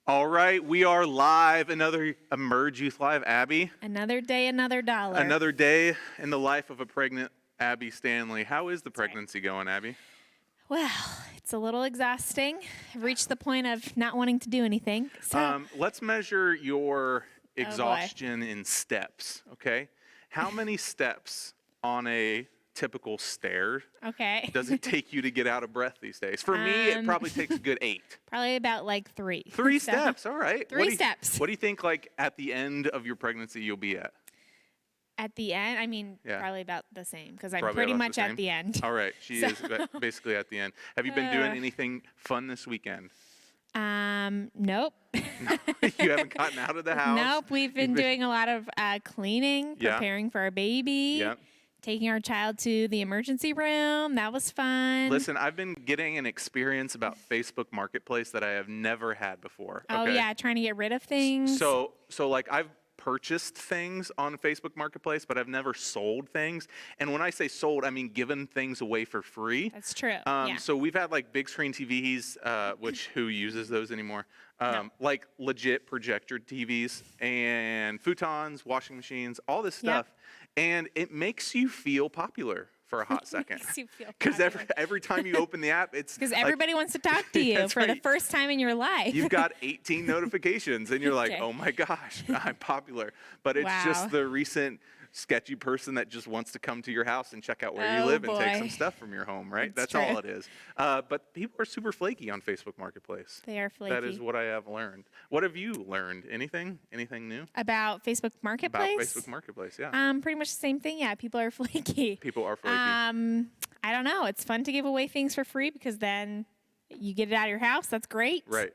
All right, we are live. Another Emerge Youth Live. Abby, Another day, another dollar. another day in the life of a pregnant Abby Stanley. How is the pregnancy going, Abby? Well, it's a little exhausting. I've reached the point of not wanting to do anything. So, Let's measure your boy. exhaustion in steps, okay? How many steps on a typical stair okay. does it take you to get out of breath these days? For me, it probably takes a good 8. Probably about like 3. Three So, steps, all right. Three steps. What do you think, like, at the end of your pregnancy you'll be at? At the end, I mean, Yeah. probably about the same because I'm Probably pretty about much the at same? the end. All right, she is basically at the end. Have you been doing anything fun this weekend? Nope. You haven't gotten out of the house? Nope. We've been doing a lot of cleaning, Yeah. preparing for our baby, Yeah. taking our child to the emergency room. That was fun. Listen, I've been getting an experience about Facebook Marketplace that I have never had before. Oh, okay? yeah, trying to get rid of things. So like I've purchased things on Facebook Marketplace, but I've never sold things. And when I say sold, I mean given things away for free. That's true. Yeah. So we've had like big screen TVs, which who uses those anymore? Like legit projector TVs and futons, washing machines, all this Yep. stuff. And it makes you feel popular for a hot second. Makes you feel Because popular. every time you open the app, it's Because like, everybody wants to talk to you That's for the right. first time in your life. you've got 18 notifications and you're like, Okay. oh my gosh, I'm popular. But it's Wow. just the recent sketchy person that just wants to come to your house and check out where you Oh, live and take boy. some stuff from your home, right? That's That's all true. it is. But people are super flaky on Facebook Marketplace. They are flaky. That is what I have learned. What have you learned? Anything new About Facebook about Marketplace? Facebook Marketplace? Yeah. Pretty much the same thing. Yeah, people are flaky. People are flaky. I don't know. It's fun to give away things for free because then you get it out of your house. That's great. Right.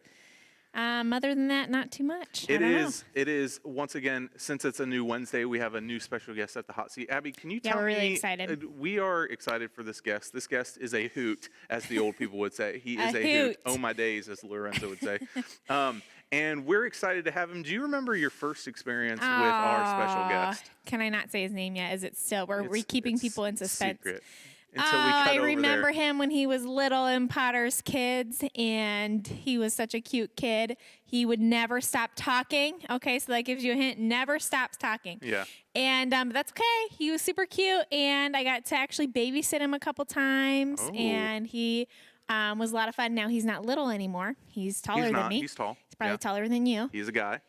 Other than that, not too much. I It don't know. is, once again, since it's a new Wednesday, we have a new special guest at the hot seat. Abby, can you Yeah, tell me? we're really excited. We are excited for this guest. This guest is a hoot, as the old people would say. He is A a hoot. hoot. Oh, my days, as Lorenzo would say. And we're excited to have him. Do you remember your first experience with our special guest? Can I not say his name yet? Is it still? We're It's- keeping it's people in suspense. Secret. Until we cut I over remember there. him when he was little in Potter's Kids, and he was such a cute kid. He would never stop talking. Okay, so that gives you a hint. Never stops talking. Yeah. And that's okay. He was super cute, and I got to actually babysit him a couple times, Oh. and he was a lot of fun. Now he's not little anymore. He's taller He's than not. me. He's tall. He's probably Yeah. taller than you. He's a guy. So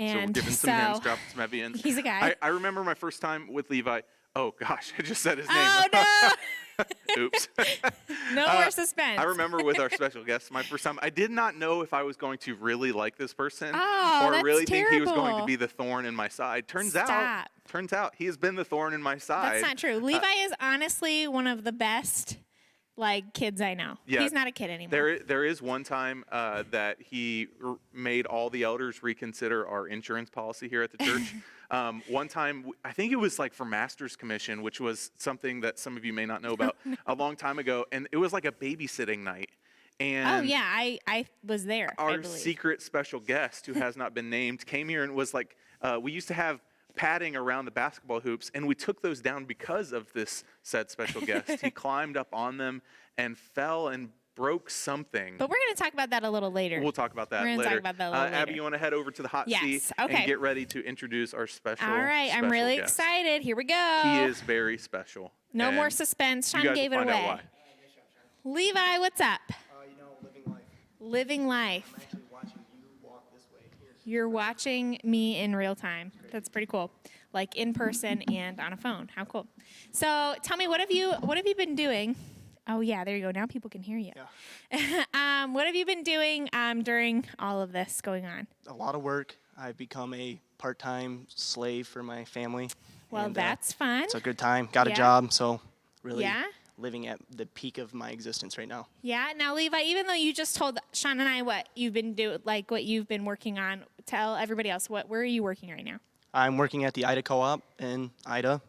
we're And giving some hints, dropping some heavy hints. he's a guy. I remember my first time with Levi. Oh, gosh, I just said his name. Oh no! Oops. No more suspense. I remember with our special guest, my first time, I did not know if I was going to really like this person Oh, or that's really think he was going to terrible. be the thorn in my side. Turns Stop. out he has been the thorn in my side. That's not true. Levi is honestly one of the best kids I know. Yeah. He's not a kid anymore. There is one time that he made all the elders reconsider our insurance policy here at the church. One time, I think it was like for Master's Commission, which was something that some of you may not know about a long time ago. And it was like a babysitting night. And Oh yeah, I was there. I our believe. secret special guest, who has not been named, came here and was like, we used to have padding around the basketball hoops, and we took those down because of this said special guest. He climbed up on them and fell and broke something. But we're going to talk about that a little later. We'll talk about that We're gonna later. talk about that a little Abby, later. you want to head over to the hot Yes, seat okay. and get ready to introduce our special All right, I'm special really guest. excited. Here we go. He is very special. No and more suspense. you Sean guys gave will it find away. out why. Levi, what's up? Living life. Living life. I'm actually watching you walk this way here. You're watching me in real time. That's pretty cool. Like in person and on a phone. How cool. So tell me, what have you been doing? Oh yeah, there you go. Now people can hear you. Yeah. What have you been doing during all of this going on? A lot of work. I've become a part-time slave for my family. Well, and, that's fun. it's a good time. Got Yeah. a job, so really Yeah? living at the peak of my existence right now. Yeah. Now, Levi, even though you just told Sean and I what you've been doing, like what you've been working on, tell everybody else where are you working right now? I'm working at the Ida Co-op in Ida,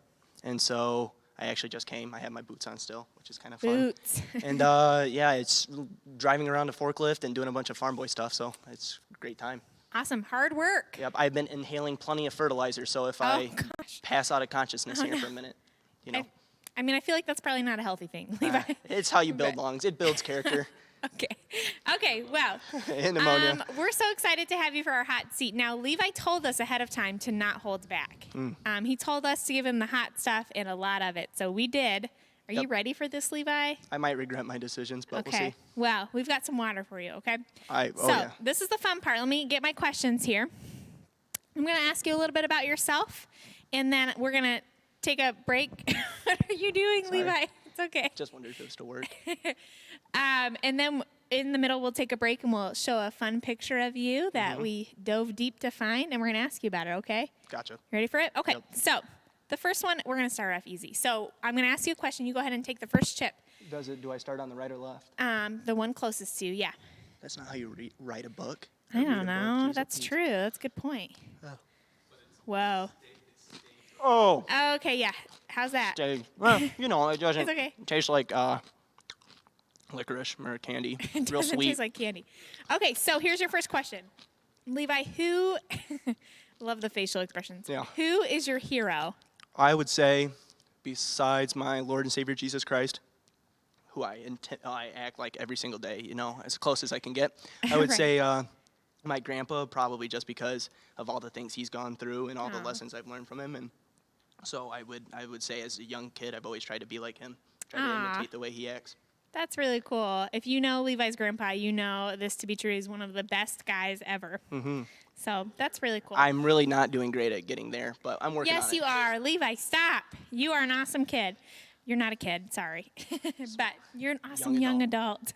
and so I actually just came. I have my boots on still, which is kind of fun. Boots. And yeah, it's driving around a forklift and doing a bunch of farm boy stuff, so it's a great time. Awesome. Hard work. Yep, I've been inhaling plenty of fertilizer, so if I gosh. pass out of consciousness Oh, here no. for a minute, you know. I mean, I feel like that's probably not a healthy thing, Levi. It's how you build But- lungs. It builds character. Okay. Okay, well, And pneumonia. we're so excited to have you for our hot seat. Now, Levi told us ahead of time to not hold back. He told us to give him the hot stuff and a lot of it, so we did. Are you Yep. ready for this, Levi? I might regret my decisions, but we'll Okay. see. Well, we've got some water for you, okay? Oh, So, yeah. this is the fun part. Let me get my questions here. I'm going to ask you a little bit about yourself, and then we're going to take a break. What are you doing, Sorry. Levi? It's okay. Just wondered if it was still work. And then in the middle, we'll take a break and we'll show a fun picture of you that we dove deep to find, and we're going to ask you about it, okay? Gotcha. You ready for it? Okay. Yep. So, the first one, we're going to start off easy. So, I'm going to ask you a question. You go ahead and take the first chip. Do I start on the right or left? The one closest to you, yeah. That's not how you write a book. I Read a don't book, know. use a That's piece. true. That's a good point. Whoa. Oh, Okay, yeah. How's that? dang. Well, it doesn't It's okay. taste like licorice or candy. It Real doesn't sweet. taste like candy. Okay, so here's your first question. Levi, who love the facial expressions. Yeah. Who is your hero? I would say, besides my Lord and Savior Jesus Christ, who I act like every single day, as close as I can get. I would Right. say my grandpa, probably just because of all the things he's gone through and all the Aw. lessons I've learned from him. And so I would say, as a young kid, I've always tried to be like him, try to Aw. imitate the way he acts. That's really cool. If you know Levi's grandpa, you know this to be true. He's one of the best guys ever. Mm-hmm. So that's really cool. I'm really not doing great at getting there, but I'm working on Yes, it. you are. Levi, stop. You are an awesome kid. You're not a kid, sorry. But you're an awesome young adult.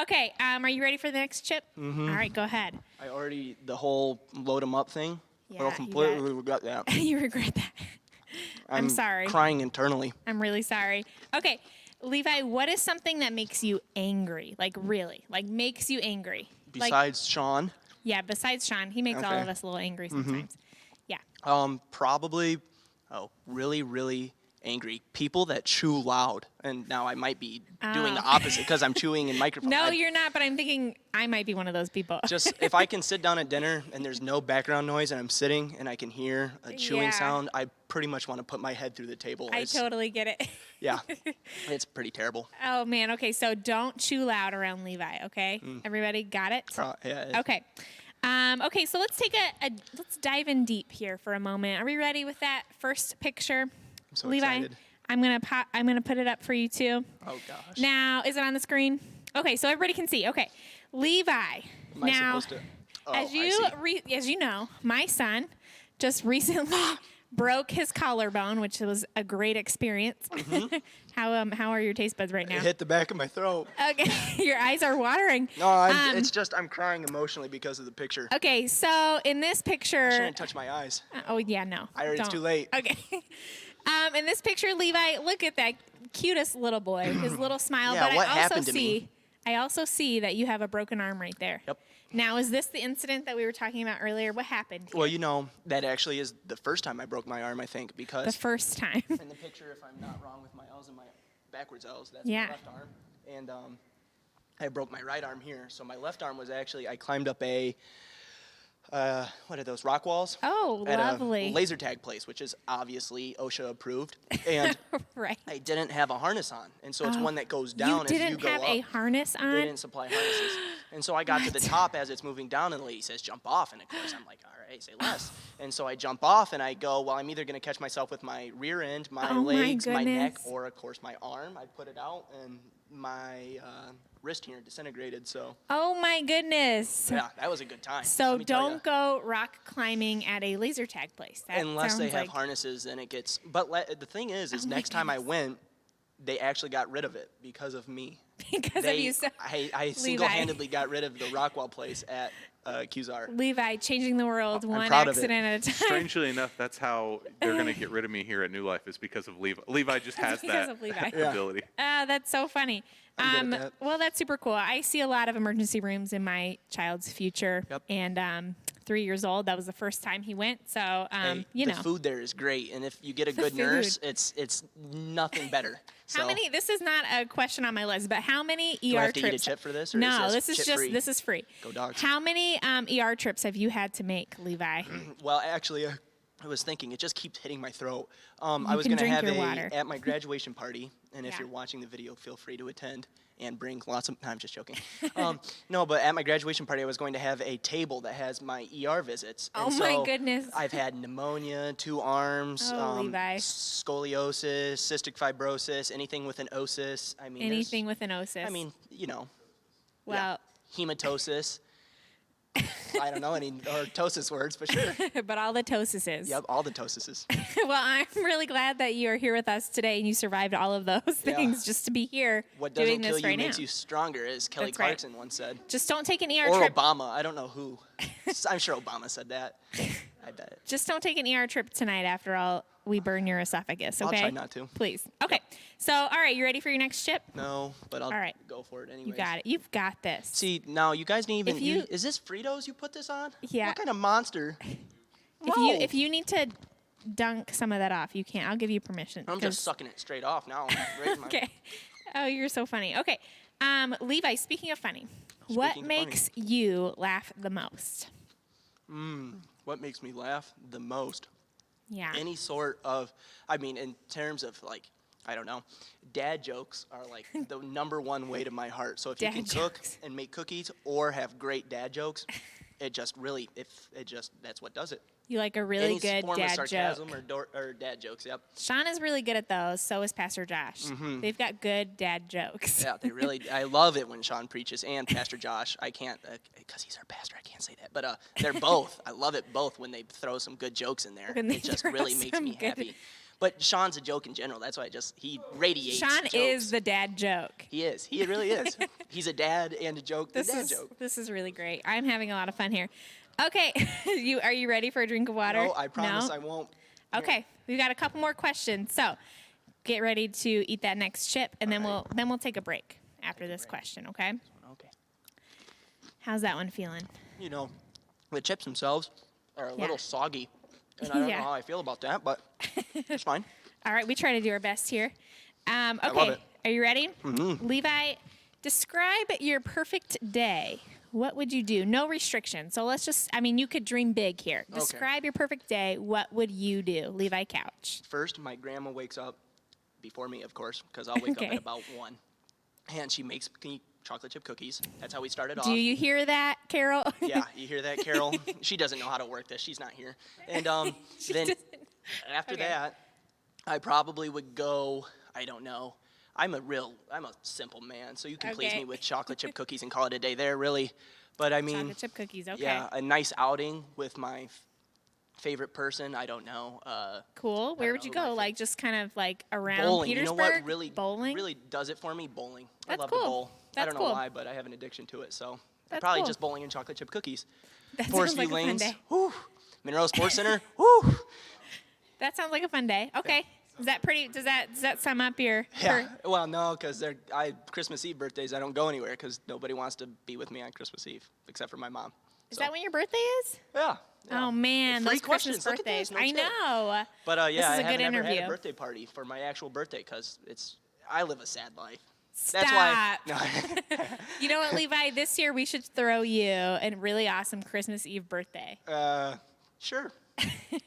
Okay, are you ready for the next chip? Mm-hmm. All right, go ahead. I already, the whole load 'em up thing, Yeah, I you completely regret that. You regret that. I'm sorry. Crying internally. I'm really sorry. Okay, Levi, what is something that makes you angry? Like really, like makes you angry? Like, Besides Sean, yeah, besides Sean, he makes all Okay. of us a little angry sometimes. Yeah. probably, really, really angry. People that chew loud. And now I might be doing the opposite because I'm chewing in microphone. No, you're not, but I'm thinking I might be one of those people. Just if I can sit down at dinner and there's no background noise and I'm sitting and I can hear a chewing Yeah. sound, I pretty much want to put my head through the table. I It's- totally get it. Yeah, it's pretty terrible. Oh man, okay, so don't chew loud around Levi, okay? Everybody got it? Yeah. Okay. Okay, so let's take let's dive in deep here for a moment. Are we ready with that first picture? I'm so Levi, excited. I'm gonna put it up for you too. Oh gosh. Now, is it on the screen? Okay, so everybody can see. Okay, Levi. Am I now, supposed to? Oh, as I see. as you know, my son just recently broke his collarbone, which was a great experience. How are your taste buds right now? It hit the back of my throat. Okay, your eyes are watering. No, it's just I'm crying emotionally because of the picture. Okay, so in this I picture, shouldn't touch my eyes. oh yeah, no, I heard it's don't. too late. Okay. In this picture, Levi, look at that cutest little boy, his little smile. Yeah, but what I also happened to see, me? I also see that you have a broken arm right there. Yep. Now, is this the incident that we were talking about earlier? What happened? Well, that actually is the first time I broke my arm, I think, The because first time. in the picture, if I'm not wrong with my L's and my backwards L's, that's Yeah. my left arm. And I broke my right arm here. So my left arm was actually, I climbed up what are those, rock walls? Oh, at lovely. a laser tag place, which is obviously OSHA approved. And Right. I didn't have a harness on. And so it's Oh, one that goes You down as you didn't go have up. a harness on? They didn't supply harnesses. And so I got to the top as it's moving down, and the lady says, jump off. And of course, I'm like, all right, say less. And so I jump off, and I go, well, I'm either going to catch myself with my rear end, my Oh my legs, my neck, goodness. or, of course, my arm. I put it out, and my wrist here disintegrated. So, Oh my goodness. yeah, that was a good time. So let me tell ya. don't go rock climbing at a laser tag place. That Unless they sounds have like- harnesses, then it gets. But the thing is Oh my next time I goodness. went, they actually got rid of it because of me. because of They, you. So, I single-handedly got rid of the Rockwell place at Qzar. Levi, changing the world one proud of it. accident at a time. Strangely enough, that's how they're going to get rid of me here at New Life is because of Levi. Levi just has Because that of Levi. Yeah. ability. That's so funny. I'm good at that. Well, that's super cool. I see a lot of emergency rooms in my child's future. Yep. And 3 years old, that was the first time he went. So, Hey, you the know. food there is great, and if you get a The good nurse, food. it's nothing better. How So, many? This is not a question on my list, but how many do ER I have to eat a trips? chip for this? Or No, is this is just chip-free? this is free. Go Dogs. How many ER trips have you had to make, Levi? Well, actually, I was thinking it just keeps hitting my throat. I You was can going to drink have your water. at my graduation party, and if Yeah. you're watching the video, feel free to attend. and bring lots of. I'm just joking. No, but at my graduation party, I was going to have a table that has my ER visits. Oh And my so goodness. I've had pneumonia, 2 arms, Oh, Levi. scoliosis, cystic fibrosis, anything with an osis. I mean, there's- Anything with an osis. I mean, you know, well, hematosis. I don't know any or ptosis words, but sure. but all the tosises. Yep, all the tosises. Well, I'm really glad that you are here with us today and you survived all of those Yeah. things just to be here What doing doesn't kill this you right makes now. you stronger, as Kelly That's right. Clarkson once said. Just don't take an ER Or trip. Obama. I don't know who. I'm sure Obama said that. I bet. Just don't take an ER trip tonight after all we burn your esophagus, I'll okay? try not to. Please. Okay. So, all right, you ready for your next chip? No, but I'll All right. go for it anyway. You got it. You've got this. See, now you guys didn't even. If you- is this Fritos you put this on? Yeah. What kind of monster? If you need to dunk some of that off, you can. I'll give you permission. I'm 'cause- just sucking it straight off now. Right in my- Okay. Oh, you're so funny. Okay. Levi, speaking of funny, what Speaking of funny. makes you laugh the most? What makes me laugh the most? Yeah. Any sort of, I mean, in terms of like, I don't know, dad jokes are like the number one way to my heart. So if you Dad can cook jokes. and make cookies or have great dad jokes, it just really, that's what does it. You like a really Any good form dad of sarcasm joke. or dad jokes, yep. Sean is really good at those. So is Pastor Josh. They've got good dad jokes. Mm-hmm. Yeah, they really, I love it when Sean preaches and Pastor Josh. I can't, because he's our pastor, I can't say that. But they're both, I love it both when they throw some good jokes in there. When they It just throw really makes some me good- happy. But Sean's a joke in general. That's why he radiates Sean jokes. is the dad joke. He is. He really is. He's a dad and a joke. The This dad is joke. this is really great. I'm having a lot of fun here. Okay, are you ready for a drink of water? No, I promise No? I won't. Okay, we've got a couple more questions. So, get ready to eat that next chip, and then we'll take a break after this question. Okay? Okay. How's that one feeling? You know, the chips themselves are a Yeah. little soggy, and I don't Yeah. know how I feel about that, but it's fine. All right, we try to do our best here. Okay, love it. are you ready? Levi, describe your perfect day. What would you do? No restrictions. So let's just, you could dream big here. Describe your perfect day. What would you do? Levi Couch. First, my grandma wakes up before me, of course, because I'll wake up Okay. at about 1, and she makes chocolate chip cookies. That's how we started off. Do you hear that, Carol? Yeah, you hear that, Carol? She doesn't know how to work this. She's not here. And then doesn't. after Okay. that, I probably would go, I don't know. I'm a simple man, so you can please Okay. me with chocolate chip cookies and call it a day there, really. But I mean, Chocolate chip cookies. Okay. yeah, a nice outing with my favorite person. I don't know. Cool. Where don't would know you who my go? fa- Like just kind of like around Bowling. You Petersburg? know what really Bowling? really does it for me? Bowling. I That's love cool. to bowl. I That's don't know cool. why, but I have an addiction to it. So That's probably cool. just bowling and chocolate chip cookies. That Forest sounds View like a fun Lanes. day. Whew. Monroe Sports Center. Whew. That sounds like a fun day. Okay. Is that pretty? Does that sum up your? Yeah. Well, no, because Christmas Eve birthdays, I don't go anywhere because nobody wants to be with me on Christmas Eve except for my mom. Is So, that when your birthday is? Yeah. yeah. Oh man, Free those Christmas questions. Look at birthdays. this, no I shit. know. But yeah, This is I a good haven't ever had interview. a birthday party for my actual birthday because I live a sad life. Stop. That's why. You know what, Levi? This year we should throw you a really awesome Christmas Eve birthday. No. Sure.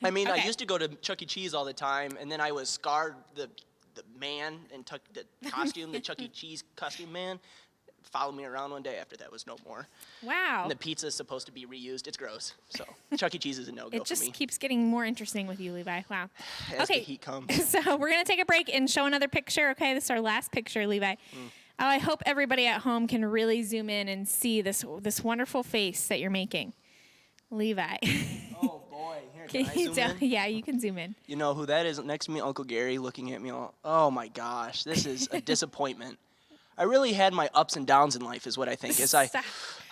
I mean, I Okay. used to go to Chuck E. Cheese all the time, and then I was scarred the man and took the costume, the Chuck E. Cheese costume man. Followed me around one day after that was no more. Wow. And the pizza is supposed to be reused. It's gross. So Chuck E. Cheese is a no-go It for just me. keeps getting more interesting with you, Levi. Wow. As the Okay. heat comes. So we're gonna take a break and show another picture. Okay, this is our last picture, Levi. Oh, I hope everybody at home can really zoom in and see this wonderful face that you're making, Levi. Oh boy, here can I you zoom tell- in? Yeah, you can zoom in. You know who that is next to me? Uncle Gary looking at me all, oh my gosh, this is a disappointment. I really had my ups and downs in life is what I think. Stop.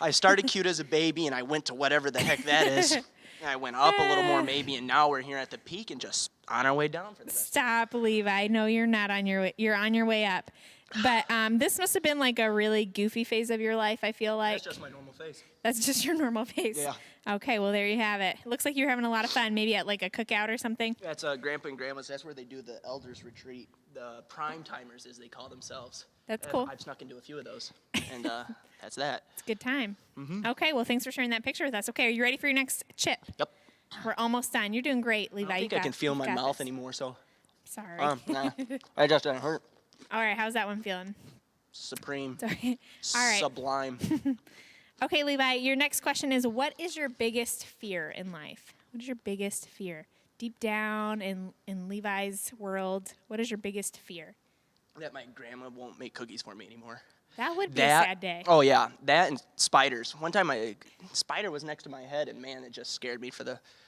I started cute as a baby and I went to whatever the heck that is. And I went up a little more maybe and now we're here at the peak and just on our way down for the rest. Stop, Levi. No, you're not on your way. You're on your way up. But this must have been like a really goofy phase of your life. I feel like That's just my normal face. that's just your normal face. Yeah. Okay, well there you have it. Looks like you're having a lot of fun. Maybe at like a cookout or something. That's Grandpa and Grandma's. That's where they do the elders retreat. The prime timers, as they call themselves. That's cool. I've snuck into a few of those, and that's that. It's a good time. Mm-hmm. Okay, well thanks for sharing that picture with us. Okay, are you ready for your next chip? Yep. We're almost done. You're doing great, Levi. I don't think You I can got- feel you've my got mouth this. anymore, so Sorry. nah, I just didn't hurt. All right, how's that one feeling? supreme, Sorry. All right. sublime. Okay, Levi, your next question is, what is your biggest fear in life? What is your biggest fear? Deep down in Levi's world, what is your biggest fear? That my grandma won't make cookies for me anymore. That would be a sad day. Oh yeah, that and spiders. One time a spider was next to my head, and man, it just scared me for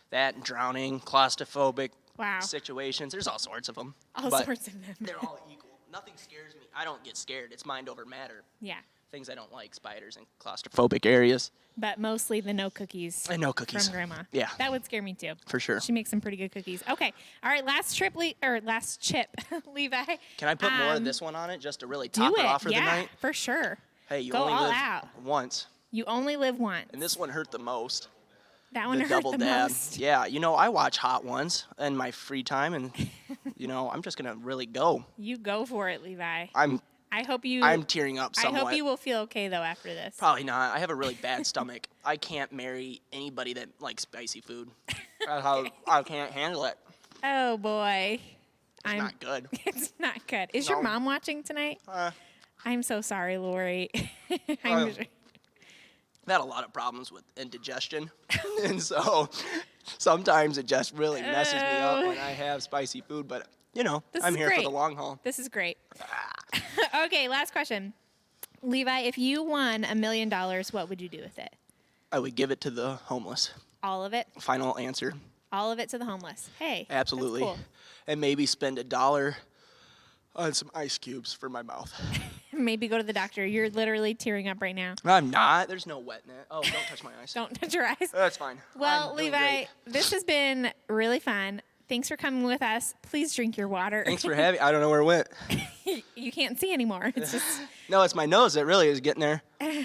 that and drowning, claustrophobic Wow. situations. There's all sorts of them. All but sorts of them. They're all equal. Nothing scares me. I don't get scared. It's mind over matter. Yeah. Things I don't like, spiders and claustrophobic areas. But mostly the no cookies. I know cookies. From Grandma. Yeah. That would scare me too. For sure. She makes some pretty good cookies. Okay. All right. Last chip, Levi. Can I put more of this one on it just to really top Do it it. off for yeah, the night? for sure. Hey, you Go only all live out. once. You only live once. And this one hurt the most. That one The hurt double the dab. most. Yeah, I watch Hot Ones in my free time, and I'm just gonna really go. You go for it, Levi. I'm I hope you. tearing up somewhat. I hope you will feel okay though after this. Probably not. I have a really bad stomach. I can't marry anybody that likes spicy food. I can't handle it. Oh boy. It's not good. It's not good. Is your No. mom watching tonight? Uh, I'm so sorry, Lori. I've had a lot of problems with indigestion, and so sometimes it just really messes me up when I have spicy food. But This I'm is here for great. the long haul. This is great. Okay, last question. Levi, if you won $1 million, what would you do with it? I would give it to the homeless. All of it? Final answer. All of it to the homeless. Hey. that's Absolutely. cool. And maybe spend $1 on some ice cubes for my mouth. Maybe go to the doctor. You're literally tearing up right now. I'm not. There's no wet in it. Oh, don't touch my eyes. Don't touch your eyes. That's fine. Well, I'm doing Levi, great. this has been really fun. Thanks for coming with us. Please drink your water. Thanks for having. I don't know where it went. You can't see anymore. It's just. No, it's my nose that really is getting there.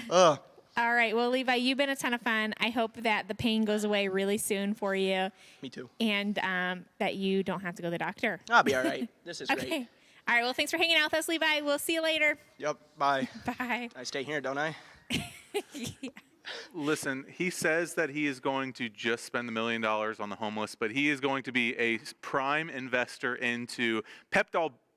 Ugh. All right. Well, Levi, you've been a ton of fun. I hope that the pain goes away really soon for you Me too. and that you don't have to go to the doctor. I'll be all right. This is Okay. great. All right. Well, thanks for hanging out with us, Levi. We'll see you later. Yep. Bye. Bye. I stay here, don't I? Listen, he says that he is going to just spend the $1 million on the homeless, but he is going to be a prime investor into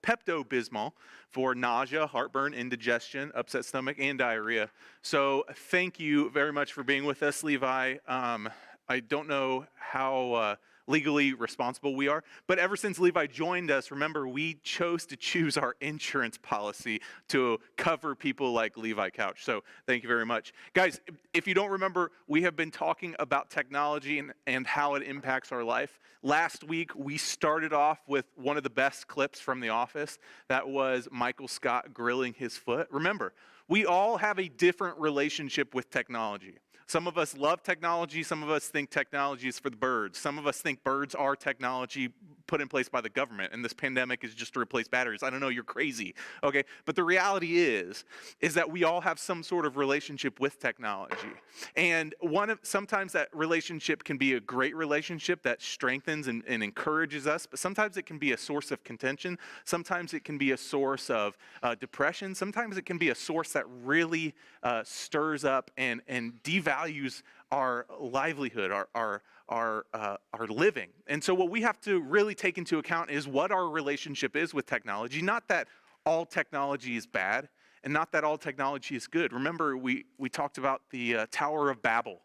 Pepto-Bismol for nausea, heartburn, indigestion, upset stomach, and diarrhea. So thank you very much for being with us, Levi. I don't know how legally responsible we are, but ever since Levi joined us, remember, we chose to choose our insurance policy to cover people like Levi Couch. So thank you very much. Guys, if you don't remember, we have been talking about technology and how it impacts our life. Last week, we started off with one of the best clips from The Office. That was Michael Scott grilling his foot. Remember, we all have a different relationship with technology. Some of us love technology. Some of us think technology is for the birds. Some of us think birds are technology put in place by the government, and this pandemic is just to replace batteries. I don't know, you're crazy, okay? But the reality is that we all have some sort of relationship with technology. And sometimes that relationship can be a great relationship that strengthens and encourages us, but sometimes it can be a source of contention. Sometimes it can be a source of depression. Sometimes it can be a source that really stirs up and devalues our livelihood, our living. And so what we have to really take into account is what our relationship is with technology. Not that all technology is bad and not that all technology is good. Remember, we talked about the Tower of Babel,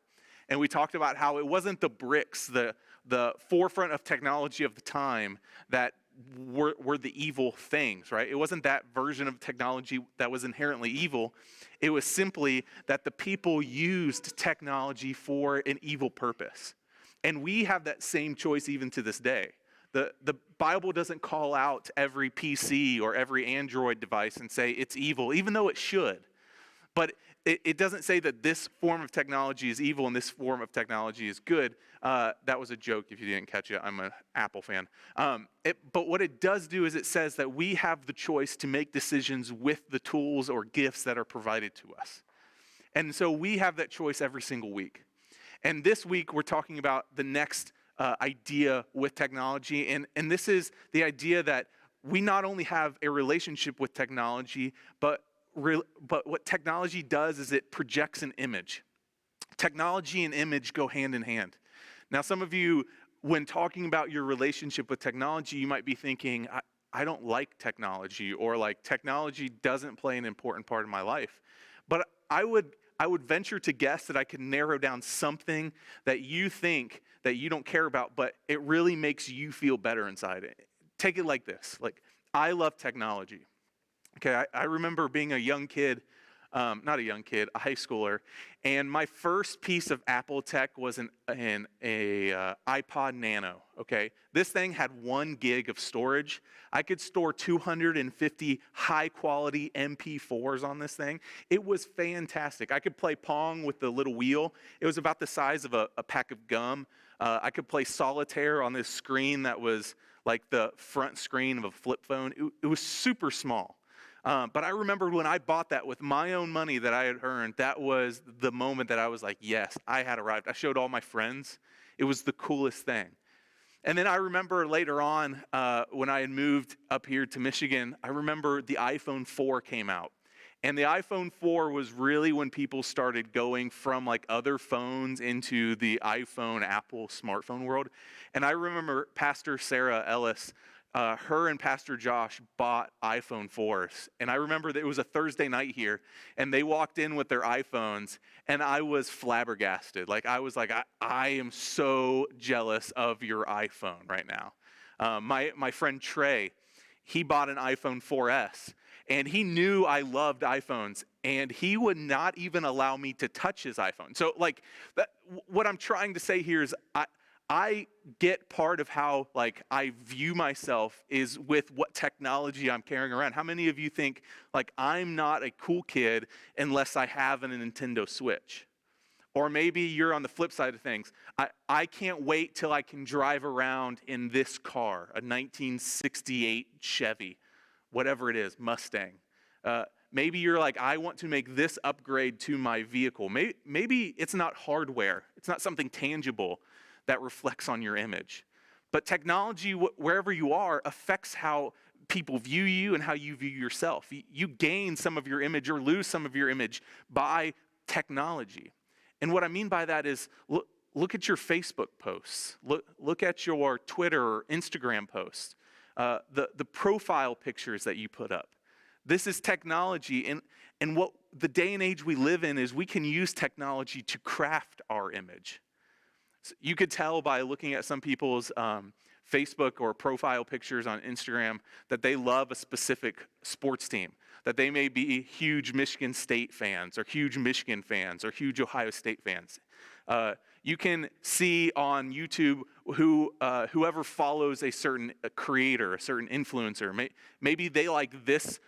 and we talked about how it wasn't the bricks, the forefront of technology of the time that were the evil things, right? It wasn't that version of technology that was inherently evil. It was simply that the people used technology for an evil purpose. And we have that same choice even to this day. The Bible doesn't call out every PC or every Android device and say it's evil, even though it should. But it doesn't say that this form of technology is evil and this form of technology is good. That was a joke if you didn't catch it. I'm an Apple fan. But what it does do is it says that we have the choice to make decisions with the tools or gifts that are provided to us. And so we have that choice every single week. And this week we're talking about the next idea with technology. And this is the idea that we not only have a relationship with technology, but what technology does is it projects an image. Technology and image go hand in hand. Now, some of you, when talking about your relationship with technology, you might be thinking, I don't like technology, or like technology doesn't play an important part of my life. But I would venture to guess that I could narrow down something that you think that you don't care about, but it really makes you feel better inside. Take it like this. Like, I love technology. Okay, I remember being a young kid, not a young kid, a high schooler, and my first piece of Apple tech was an iPod Nano. Okay, this thing had 1 gig of storage. I could store 250 high-quality MP4s on this thing. It was fantastic. I could play Pong with the little wheel. It was about the size of a pack of gum. I could play solitaire on this screen that was like the front screen of a flip phone. It was super small. But I remember when I bought that with my own money that I had earned, that was the moment that I was like, yes, I had arrived. I showed all my friends. It was the coolest thing. And then I remember later on, when I had moved up here to Michigan, I remember the iPhone 4 came out. And the iPhone 4 was really when people started going from like other phones into the iPhone, Apple smartphone world. And I remember Pastor Sarah Ellis, her and Pastor Josh bought iPhone 4s. And I remember that it was a Thursday night here, and they walked in with their iPhones, and I was flabbergasted. Like, I was like, I am so jealous of your iPhone right now. My friend Trey, he bought an iPhone 4S, and he knew I loved iPhones, and he would not even allow me to touch his iPhone. So, like, what I'm trying to say here is I get part of how, like, I view myself is with what technology I'm carrying around. How many of you think, like, I'm not a cool kid unless I have a Nintendo Switch? Or maybe you're on the flip side of things. I can't wait till I can drive around in this car, a 1968 Chevy, whatever it is, Mustang. Maybe you're like, I want to make this upgrade to my vehicle. Maybe it's not hardware. It's not something tangible that reflects on your image. But technology, wherever you are, affects how people view you and how you view yourself. You gain some of your image or lose some of your image by technology. And what I mean by that is, look at your Facebook posts. Look at your Twitter or Instagram posts. The profile pictures that you put up. This is technology. And what the day and age we live in is we can use technology to craft our image. You could tell by looking at some people's Facebook or profile pictures on Instagram that they love a specific sports team, that they may be huge Michigan State fans or huge Michigan fans or huge Ohio State fans. You can see on YouTube whoever follows a certain creator, a certain influencer. Maybe they like this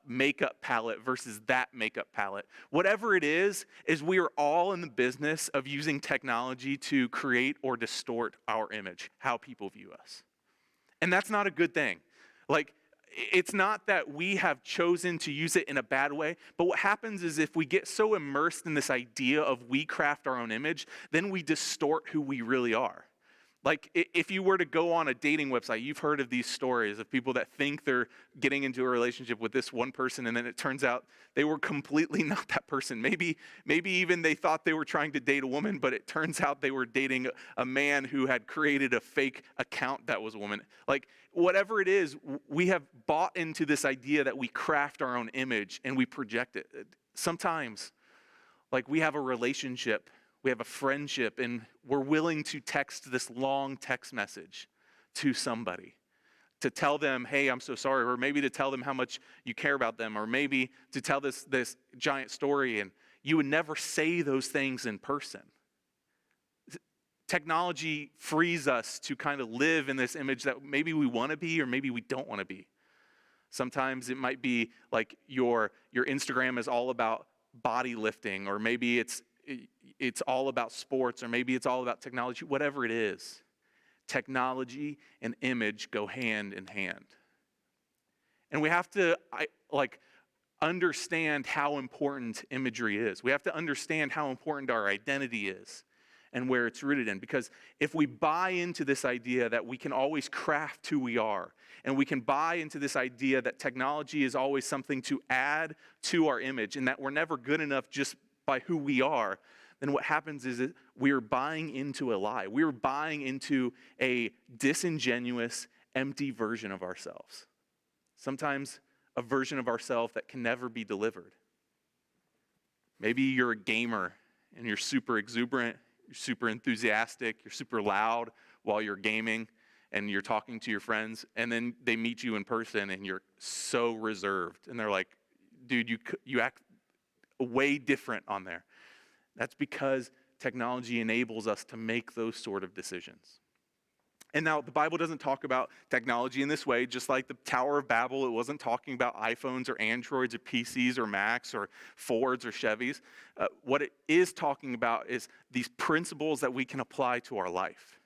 makeup palette versus that makeup palette. Whatever it is we are all in the business of using technology to create or distort our image, how people view us. And that's not a good thing. Like, it's not that we have chosen to use it in a bad way, but what happens is if we get so immersed in this idea of we craft our own image, then we distort who we really are. Like, if you were to go on a dating website, you've heard of these stories of people that think they're getting into a relationship with this one person, and then it turns out they were completely not that person. Maybe even they thought they were trying to date a woman, but it turns out they were dating a man who had created a fake account that was a woman. Like, whatever it is, we have bought into this idea that we craft our own image and we project it. Sometimes, like, we have a relationship, we have a friendship, and we're willing to text this long text message to somebody to tell them, hey, I'm so sorry, or maybe to tell them how much you care about them, or maybe to tell this giant story, and you would never say those things in person. Technology frees us to kind of live in this image that maybe we want to be or maybe we don't want to be. Sometimes it might be like your Instagram is all about body lifting, or maybe it's all about sports, or maybe it's all about technology. Whatever it is, technology and image go hand in hand. And we have to understand how important imagery is. We have to understand how important our identity is and where it's rooted in. Because if we buy into this idea that we can always craft who we are, and we can buy into this idea that technology is always something to add to our image, and that we're never good enough just by who we are, then what happens is that we're buying into a lie. We're buying into a disingenuous empty version of ourselves. Sometimes a version of ourselves that can never be delivered. Maybe you're a gamer and you're super exuberant, you're super enthusiastic, you're super loud while you're gaming and you're talking to your friends, and then they meet you in person and you're so reserved. And they're like, dude, you act way different on there. That's because technology enables us to make those sort of decisions. And now the Bible doesn't talk about technology in this way, just like the Tower of Babel. It wasn't talking about iPhones or Androids or PCs or Macs or Fords or Chevys. What it is talking about is these principles that we can apply to our life.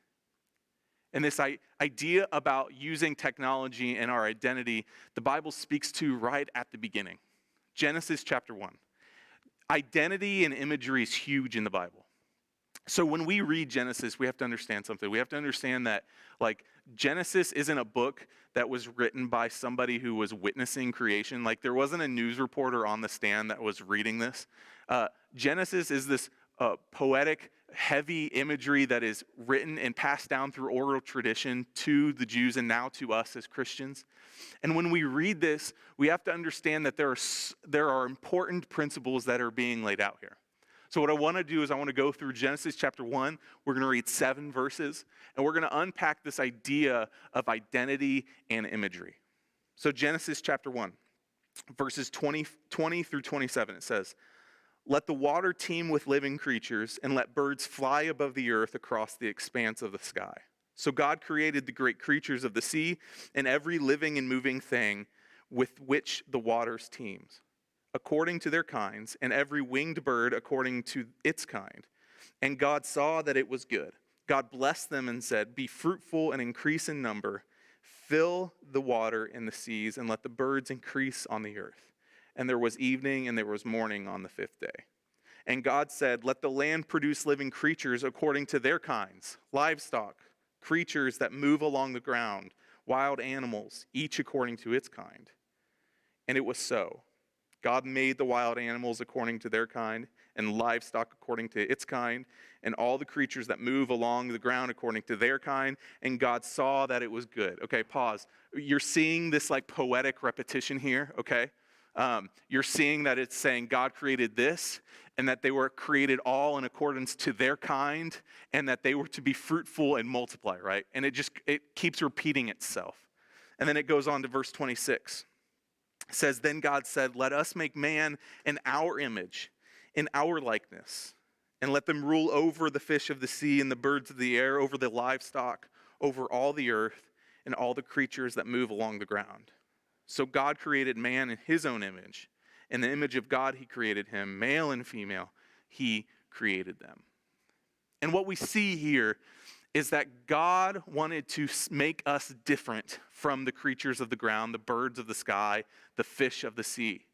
And this idea about using technology in our identity, the Bible speaks to right at the beginning. Genesis chapter 1. Identity and imagery is huge in the Bible. So when we read Genesis, we have to understand something. We have to understand that, like, Genesis isn't a book that was written by somebody who was witnessing creation. Like, there wasn't a news reporter on the stand that was reading this. Genesis is this poetic, heavy imagery that is written and passed down through oral tradition to the Jews and now to us as Christians. And when we read this, we have to understand that there are important principles that are being laid out here. So what I want to do is I want to go through Genesis chapter 1. We're going to read 7 verses, and we're going to unpack this idea of identity and imagery. So Genesis chapter 1, verses 20 through 27, it says, "Let the water teem with living creatures, and let birds fly above the earth across the expanse of the sky. So God created the great creatures of the sea and every living and moving thing with which the waters teems, according to their kinds, and every winged bird according to its kind. And God saw that it was good. God blessed them and said, 'Be fruitful and increase in number, fill the water in the seas, and let the birds increase on the earth.' And there was evening and there was morning on the 5th day. And God said, 'Let the land produce living creatures according to their kinds, livestock, creatures that move along the ground, wild animals, each according to its kind.' And it was so. God made the wild animals according to their kind, and livestock according to its kind, and all the creatures that move along the ground according to their kind, and God saw that it was good." Okay, pause. You're seeing this like poetic repetition here, okay? You're seeing that it's saying God created this, and that they were created all in accordance to their kind, and that they were to be fruitful and multiply, right? And it keeps repeating itself. And then it goes on to verse 26. It says, "Then God said, 'Let us make man in our image, in our likeness, and let them rule over the fish of the sea and the birds of the air, over the livestock, over all the earth, and all the creatures that move along the ground.' So God created man in his own image. In the image of God he created him, male and female, he created them." And what we see here is that God wanted to make us different from the creatures of the ground, the birds of the sky, the fish of the sea.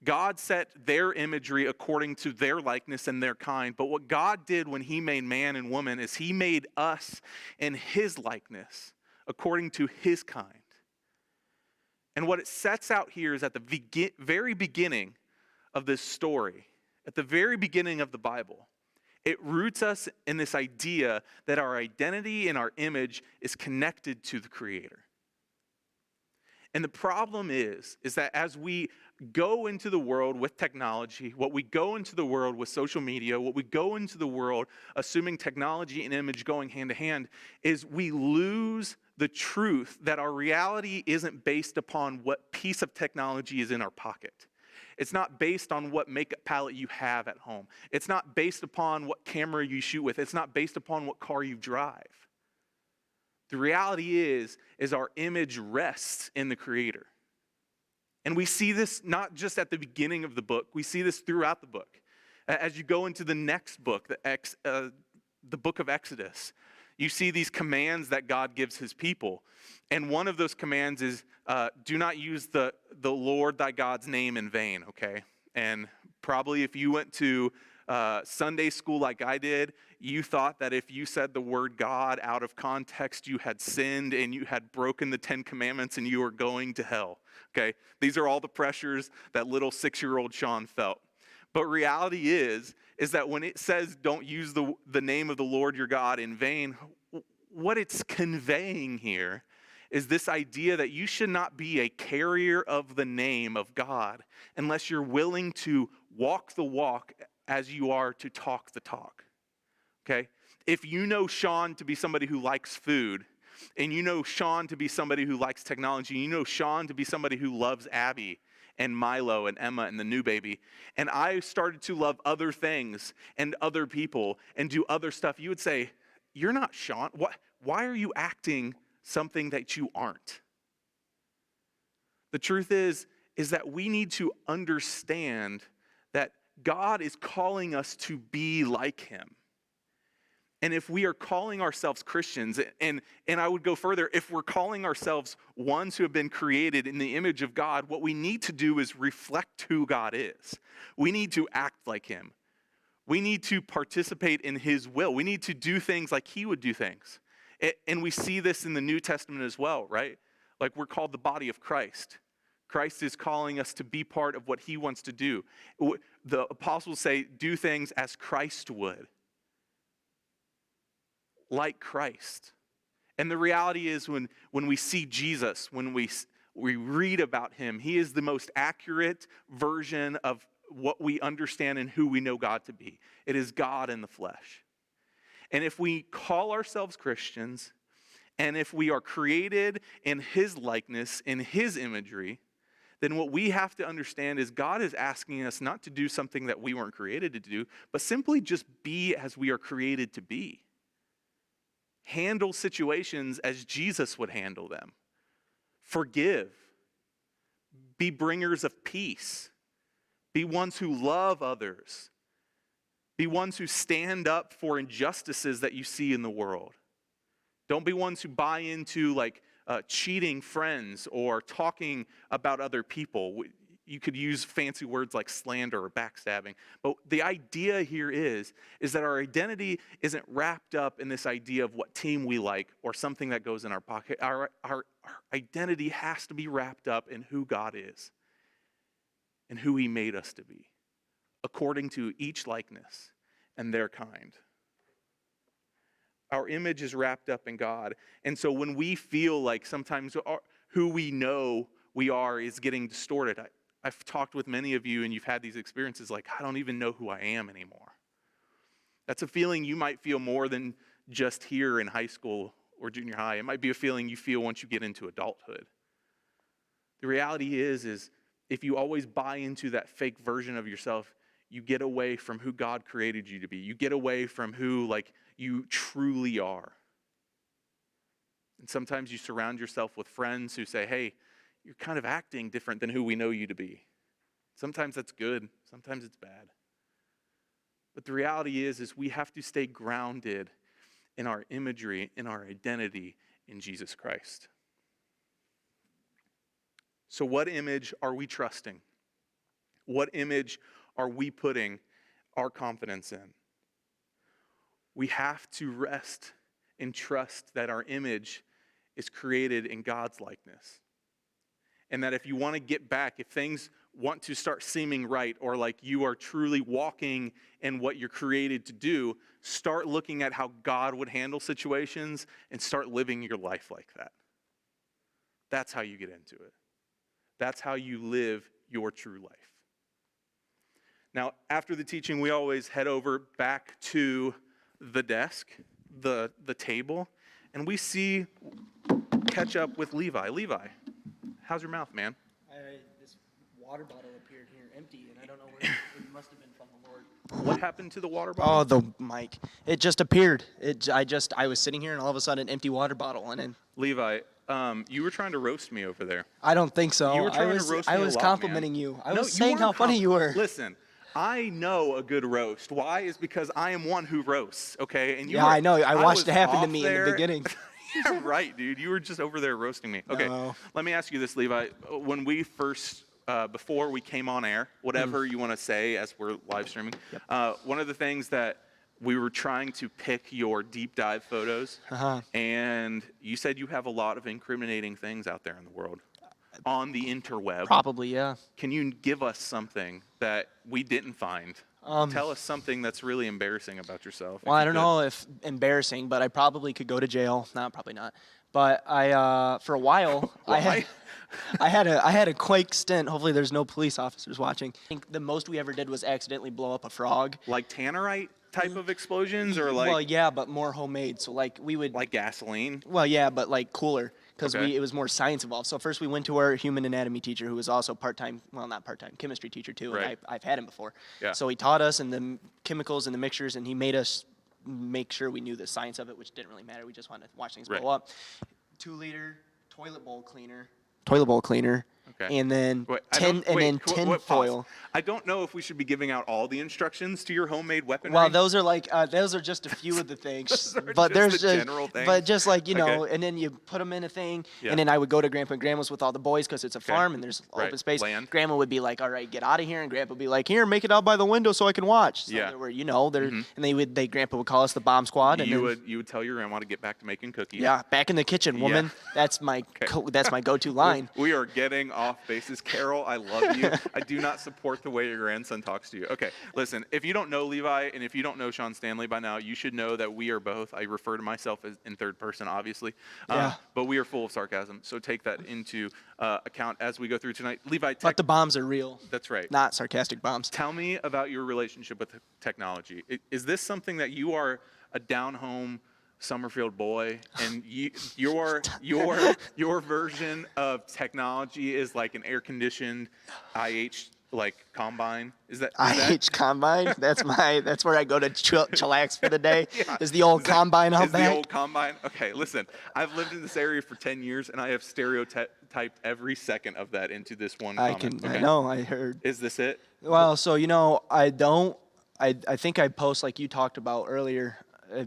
God set their imagery according to their likeness and their kind. But what God did when he made man and woman is he made us in his likeness, according to his kind. And what it sets out here is at the very beginning of this story, at the very beginning of the Bible, it roots us in this idea that our identity and our image is connected to the Creator. And the problem is that as we go into the world with technology, what we go into the world with social media, what we go into the world assuming technology and image going hand to hand, is we lose the truth that our reality isn't based upon what piece of technology is in our pocket. It's not based on what makeup palette you have at home. It's not based upon what camera you shoot with. It's not based upon what car you drive. The reality is our image rests in the Creator. And we see this not just at the beginning of the book, we see this throughout the book. As you go into the next book, the book of Exodus, you see these commands that God gives his people. And one of those commands is, do not use the Lord thy God's name in vain, okay? And probably if you went to Sunday school like I did, you thought that if you said the word God out of context, you had sinned and you had broken the 10 Commandments and you were going to hell, okay? These are all the pressures that little 6-year-old Sean felt. But reality is that when it says don't use the name of the Lord your God in vain, what it's conveying here is this idea that you should not be a carrier of the name of God unless you're willing to walk the walk as you are to talk the talk. Okay? If you know Sean to be somebody who likes food, and you know Sean to be somebody who likes technology, and you know Sean to be somebody who loves Abby and Milo and Emma and the new baby, and I started to love other things and other people and do other stuff, you would say, you're not Sean. Why are you acting something that you aren't? The truth is that we need to understand that God is calling us to be like him. And if we are calling ourselves Christians, and I would go further, if we're calling ourselves ones who have been created in the image of God, what we need to do is reflect who God is. We need to act like him. We need to participate in his will. We need to do things like he would do things. And we see this in the New Testament as well, right? Like we're called the body of Christ. Christ is calling us to be part of what he wants to do. The apostles say, do things as Christ would. Like Christ. And the reality is when we see Jesus, when we read about him, he is the most accurate version of what we understand and who we know God to be. It is God in the flesh. And if we call ourselves Christians, and if we are created in his likeness, in his imagery, then what we have to understand is God is asking us not to do something that we weren't created to do, but simply just be as we are created to be. Handle situations as Jesus would handle them. Forgive. Be bringers of peace. Be ones who love others. Be ones who stand up for injustices that you see in the world. Don't be ones who buy into cheating friends or talking about other people. You could use fancy words like slander or backstabbing. But the idea here is that our identity isn't wrapped up in this idea of what team we like or something that goes in our pocket. Our identity has to be wrapped up in who God is and who he made us to be, according to each likeness and their kind. Our image is wrapped up in God. And so when we feel like sometimes who we know we are is getting distorted, I've talked with many of you and you've had these experiences like, I don't even know who I am anymore. That's a feeling you might feel more than just here in high school or junior high. It might be a feeling you feel once you get into adulthood. The reality is if you always buy into that fake version of yourself, you get away from who God created you to be. You get away from who you truly are. And sometimes you surround yourself with friends who say, hey, you're kind of acting different than who we know you to be. Sometimes that's good. Sometimes it's bad. But the reality is we have to stay grounded in our imagery, in our identity in Jesus Christ. So what image are we trusting? What image are we putting our confidence in? We have to rest and trust that our image is created in God's likeness. And that if you want to get back, if things want to start seeming right, or like you are truly walking in what you're created to do, start looking at how God would handle situations and start living your life like that. That's how you get into it. That's how you live your true life. Now, after the teaching, we always head over back to the desk, the table, and we catch up with Levi. Levi, how's your mouth, man? This water bottle appeared here empty, and I don't know where it must have been from the Lord. What happened to the water bottle? Oh, the mic. It just appeared. I was sitting here, and all of a sudden, an empty water bottle, and then Levi, you were trying to roast me over there. I don't think so. You were trying to roast me I a was lot, complimenting man. you. I No, was saying how weren't funny you were. Listen, I know a good roast. Why? Is because I am one who roasts, okay? And Yeah, I know. I watched was it happen to off me in the there. beginning. Yeah, right, dude. You were just over there roasting me. Okay, No. let me ask you this, Levi. When we first, before we came on air, whatever you want to say as we're live streaming, one of the things that we were trying to pick your deep dive photos, and you said you have a lot of incriminating things out there in the world, on the interweb. Probably, yeah. Can you give us something that we didn't find? Tell us something that's really embarrassing about yourself. Well, I don't know if embarrassing, but I probably could go to jail. No, probably not. But I for a while Why? I had a quake stint. Hopefully there's no police officers watching. I think the most we ever did was accidentally blow up a frog. Like tannerite type of explosions, or like Well, yeah, but more homemade. So like we would like gasoline? well, yeah, but like cooler because Okay. it was more science involved. So first we went to our human anatomy teacher who was also part-time, well, not part-time, chemistry teacher too, Right. and I've had him before. Yeah. So he taught us and the chemicals and the mixtures, and he made us make sure we knew the science of it, which didn't really matter. We just wanted to watch things Right. blow up. 2-liter toilet bowl cleaner, Okay. and then Wait, tin pause. foil. I don't know if we should be giving out all the instructions to your homemade weaponry. Well, those are like those are just a few of the things, Those are but just there's the general things? but just like you know, Okay. and then you put them in a thing, Yeah. and then I would go to Grandpa and Grandma's with all the boys because it's a farm and there's Right. open space. Land. Grandma would be like, "All right, get out of here," and Grandpa would be like, "Here, make it out by the window so I can watch." So Yeah. there were, you know, there, and Grandpa would call us the bomb squad, and you then, would tell your grandma to get back to making cookies. yeah, back in the kitchen, woman. That's my that's my go-to line. We are getting off basis. Carol, I love you. I do not support the way your grandson talks to you. Okay, listen, if you don't know Levi and if you don't know Sean Stanley by now, you should know that we are both, I refer to myself as in third person, obviously, Yeah. but we are full of sarcasm. So take that into account as we go through tonight. Levi, But the bombs are real, that's right. not sarcastic bombs. Tell me about your relationship with technology. Is this something that you are a down-home Summerfield boy, and your version of technology is like an air-conditioned IH like combine? Is that IH Combine. That's where I go to chillax for the day. Yeah. Is the old combine out is back? the old combine? Okay, listen. I've lived in this area for 10 years, and I have stereotyped every second of that into this one I comment. can. Okay. I know. I heard. Is this it? Well, so you know, I don't. I think I post like you talked about earlier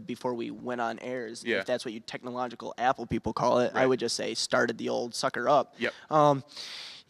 before we went on airs. Yeah. If that's what you technological Apple people call it, I Right. would just say started the old sucker up. Yep.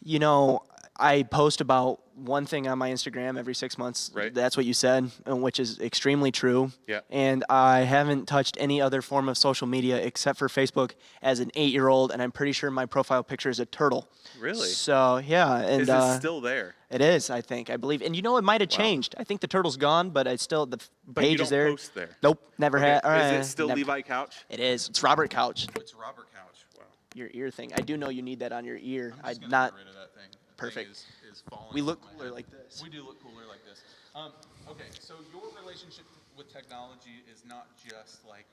You know, I post about one thing on my Instagram every 6 months. Right. That's what you said, which is extremely true. Yeah. And I haven't touched any other form of social media except for Facebook as an 8-year-old, and I'm pretty sure my profile picture is a turtle. Really? So yeah, and Is this still there? it is, I believe. And you know, it might have changed. I think the turtle's gone, but I still the But you page don't is there. post there. Nope, never Okay, had. All right, is it still never- Levi Couch? It is. It's Robert Couch. It's Robert Couch. Wow. Your ear thing. I do know you need that on your ear. I'm just I'd gonna not. get rid of that thing. The Perfect. thing is falling We look from my cooler head. like this. We do look cooler like this. Okay, so your relationship with technology is not just like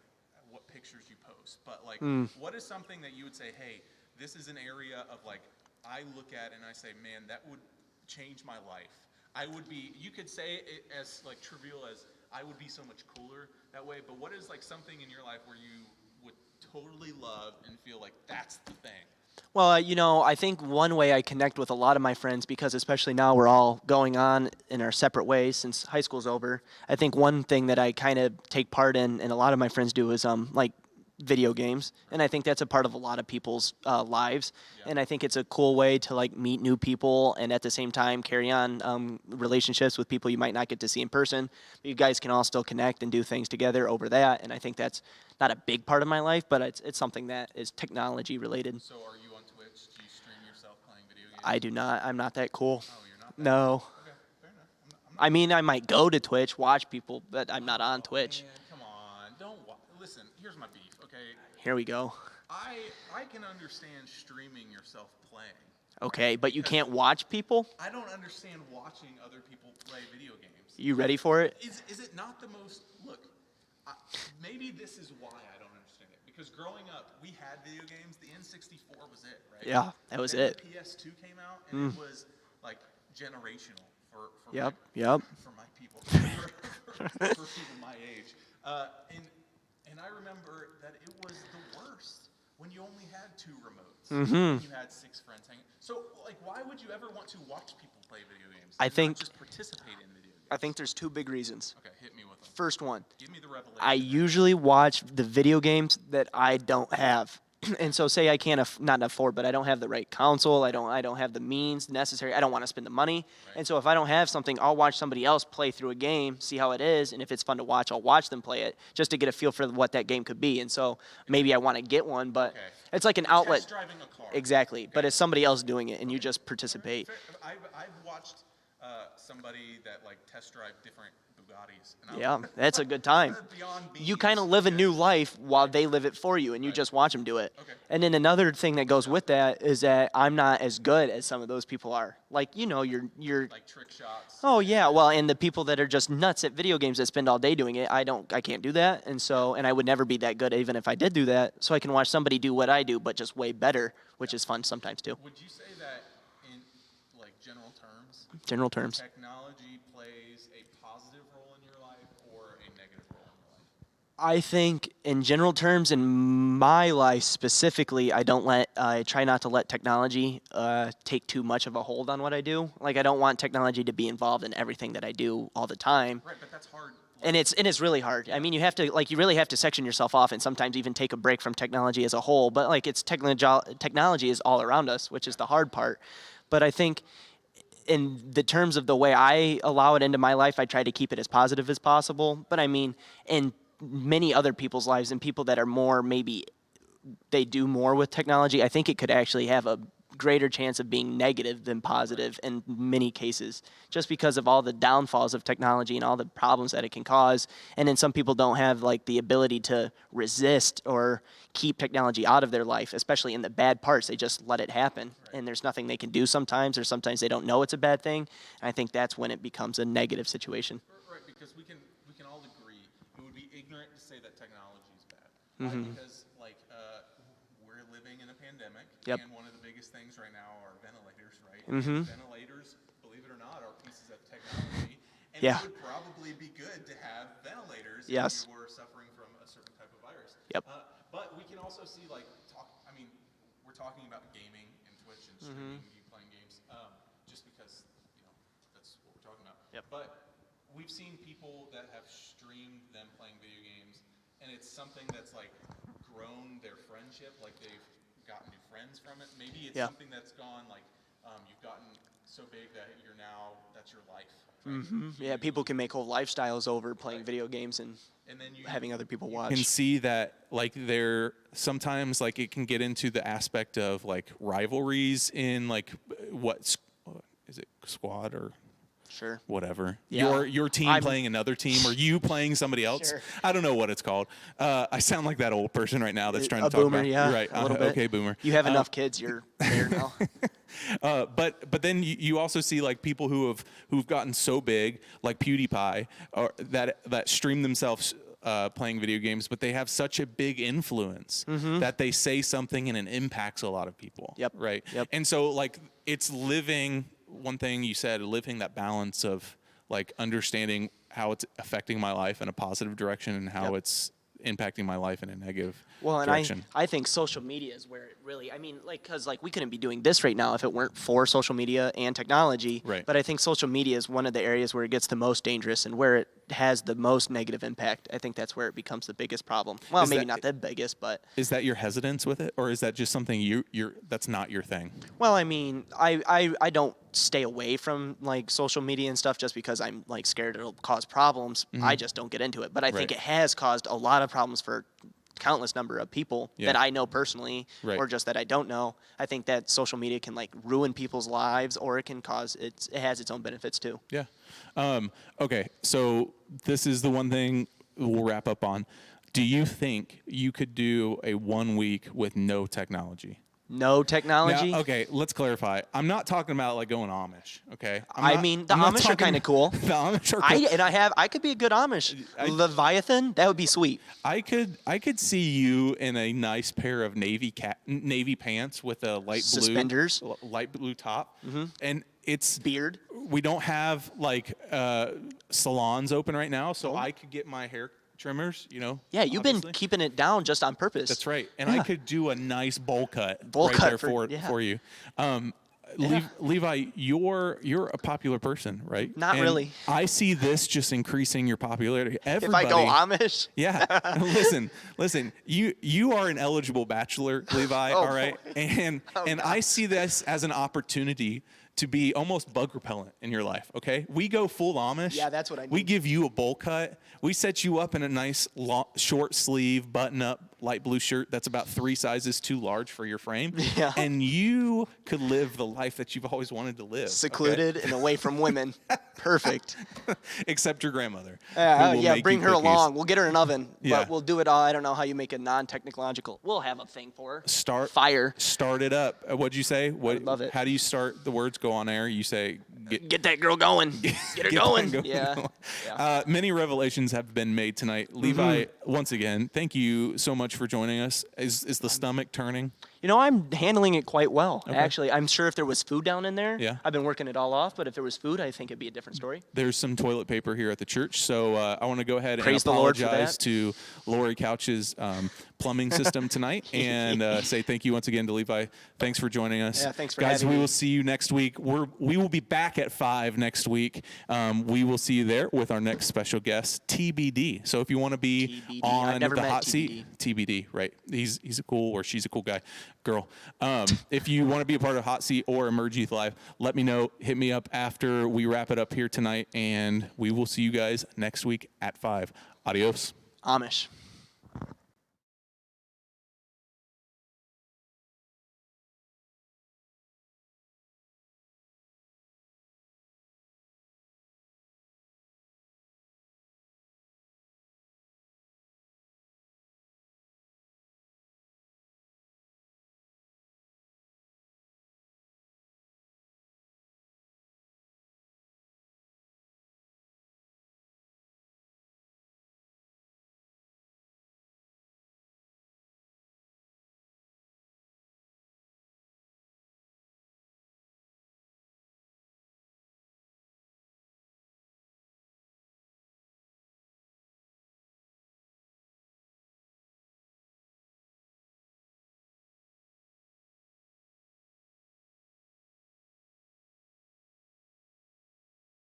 what pictures you post, but like what is something that you would say, hey, this is an area of like I look at and I say, man, that would change my life. I would be. You could say it as like trivial as I would be so much cooler that way. But what is like something in your life where you would totally love and feel like that's the thing? Well, you know, I think one way I connect with a lot of my friends, because especially now we're all going on in our separate ways since high school's over. I think one thing that I kind of take part in, and a lot of my friends do, is like video games, and I think that's a part of a lot of people's lives. And I think it's a cool way to like meet new people, and at the same time carry on relationships with people you might not get to see in person. But you guys can all still connect and do things together over that, and I think that's not a big part of my life, but it's something that is technology related. So are you on Twitch? Do you stream yourself playing video games? I do not. I'm not that cool. Oh, you're not. No. Okay, fair enough. I'm not I mean, I might go to Twitch, watch people, but I'm not on Twitch. Man, come on, listen. Here's my beef. Okay, Here we go. I can understand streaming yourself playing. Okay, but you can't watch people? I don't understand watching other people play video games. You ready for it? Is it not the most look? Maybe this is why I don't understand it. Because growing up, we had video games. The N64 was it, right? Yeah, that was Then it. The PS2 came out, and it was like generational for Yep, my, yep. for my people, for people my age. And I remember that it was the worst when you only had 2 remotes. And you had 6 friends hanging. So, like, why would you ever want to watch people play video games? I and not think- just participate in video games. I think there's 2 big reasons. Okay, hit me with them. First one, Give me the revelation. I usually watch the video games that I don't have. And so say I can't not afford, but I don't have the right console, I don't have the means necessary, I don't want to spend the money. And so if I don't have something, I'll watch somebody else play through a game, see how it is, and if it's fun to watch, I'll watch them play it just to get a feel for what that game could be. And so maybe I want to get one, but Okay. it's like an outlet. Test driving a car. Exactly, but it's somebody else doing it and you just participate. I've watched somebody that like test drive different Bugattis. And I'm Yeah, like, that's a good time. beyond me. You kind of live a new life while they live it for you, and you just watch them do it. Okay. And then another thing that goes with that is that I'm not as good as some of those people are. Like, you're Like trick shots. oh yeah, well, and the people that are just nuts at video games that spend all day doing it, I can't do that, and I would never be that good even if I did do that. So I can watch somebody do what I do, but just way better, which is fun sometimes too. Would you say that in like general Terms. technology plays a positive role in your life or a negative role in your life? I think in general terms, in my life specifically, I try not to let technology take too much of a hold on what I do. Like, I don't want technology to be involved in everything that I do all the time. Right, but that's hard. And it's really hard. I mean, you really have to section yourself off and sometimes even take a break from technology as a whole. But like, technology is all around us, which is the hard part. But I think in the terms of the way I allow it into my life, I try to keep it as positive as possible. But I mean, in many other people's lives and people that are more maybe they do more with technology, I think it could actually have a greater chance of being negative than positive in many cases, just because of all the downfalls of technology and all the problems that it can cause. And then some people don't have like the ability to resist or keep technology out of their life, especially in the bad parts. They just let it happen, and there's nothing they can do sometimes, or sometimes they don't know it's a bad thing. And I think that's when it becomes a negative situation. Right, because we can all agree it would be ignorant to say that technology is bad. Mm-hmm. Because like we're living in a pandemic, Yep. and one of the biggest things right now are ventilators, right? Mhm. Ventilators, believe it or not, are pieces of technology, and Yeah. it would probably be good to have ventilators Yes. if you were suffering from a certain type of virus. Yep. But we can also see like we're talking about gaming and Twitch and streaming, you playing games, just because that's what we're talking about. Yep. But we've seen people that have streamed them playing video games, and it's something that's like grown their friendship, like they've gotten new friends from it. Maybe it's Yeah. something that's gone like you've gotten so big that that's your life. Right? Yeah, people can make whole lifestyles over playing video games and then you having other people can watch. see that like there sometimes like it can get into the aspect of like rivalries in like is it squad or Sure. whatever. Yeah. Your team I'm- playing another team or you playing somebody else. Sure. I don't know what it's called. I sound like that old person right now that's trying A to talk boomer, about. yeah, Right. a little bit. Okay, boomer. You have enough kids, you're there now. But then you also see like people who've gotten so big, like PewDiePie, or that stream themselves playing video games, but they have such a big influence that they say something and it impacts a lot of people. Yep. Right. Yep. And so like it's living. One thing you said, living that balance of like understanding how it's affecting my life in a positive direction and how Yep. it's impacting my life in a negative Well, and direction. I think social media is where it really, I mean, like, because like we couldn't be doing this right now if it weren't for social media and technology. Right. But I think social media is one of the areas where it gets the most dangerous and where it has the most negative impact. I think that's where it becomes the biggest problem. Well, Is maybe that- not the biggest, but Is that your hesitance with it, or is that just something you're that's not your thing? well, I mean, I don't stay away from like social media and stuff just because I'm like scared it'll cause problems. I just don't get into it. But I think Right. it has caused a lot of problems for countless number of people that Yeah. I know personally Right. or just that I don't know. I think that social media can like ruin people's lives or it can it has its own benefits too. Yeah. Okay. So this is the one thing we'll wrap up on. Do you think you could do a 1 week with no technology? No technology. Now, okay, let's clarify. I'm not talking about like going Amish. Okay. I mean, the Amish are kinda cool. The Amish are cool. I could be a good Amish. Leviathan, that would be sweet. I could see you in a nice pair of navy pants with a Suspenders. light blue top, and it's Beard. we don't have like salons open right now, so I could get my hair trimmers. Yeah, you've been obviously. keeping it down just on purpose. That's right, and Yeah. I could do a nice bowl cut Bowl right cut there for you. Levi, you're a popular person, right? Not And really. I see this just increasing your popularity. If Everybody, I go Amish, yeah. listen. You are an eligible bachelor, Levi. Oh, all right, and I see this as an opportunity to be almost bug repellent in your life. Okay, we go full Amish. Yeah, that's what I We need. give you a bowl cut. We set you up in a nice long, short sleeve button up light blue shirt that's about 3 sizes too large for your frame. Yeah. And you could live the life that you've always wanted to live. Secluded and away from women. Perfect. Except your grandmother. Yeah, who will yeah. make Bring you her cookies. along. We'll get her an oven, Yeah. but we'll do it all. I don't know how you make a non-technological. We'll have a thing for her. Fire. Start it up. What'd you say? What? love it. How do you start? The words go on air. You say, Get that girl going. Get her Get going. that Yeah. Many revelations have been made tonight. Levi, once again, thank you so much for joining us. Is the stomach turning? You know, I'm handling it quite well. Actually, I'm sure if there was food down in there, Yeah. I've been working it all off. But if there was food, I think it'd be a different story. There's some toilet paper here at the church, so I want to go ahead Praise and the Lord for apologize that. to Lori Couch's plumbing system tonight, and say thank you once again to Levi. Thanks for joining us. Yeah, thanks for guys. having We me. will see you next week. We will be back at 5 next week. We will see you there with our next special guest, TBD. So if you want to be TBD. on I've never the met hot seat, TBD, right? He's a cool, or she's a cool guy, girl. If you want to be a part of Hot Seat or Emerge Youth Live, let me know. Hit me up after we wrap it up here tonight, and we will see you guys next week at 5. Adios. Amish.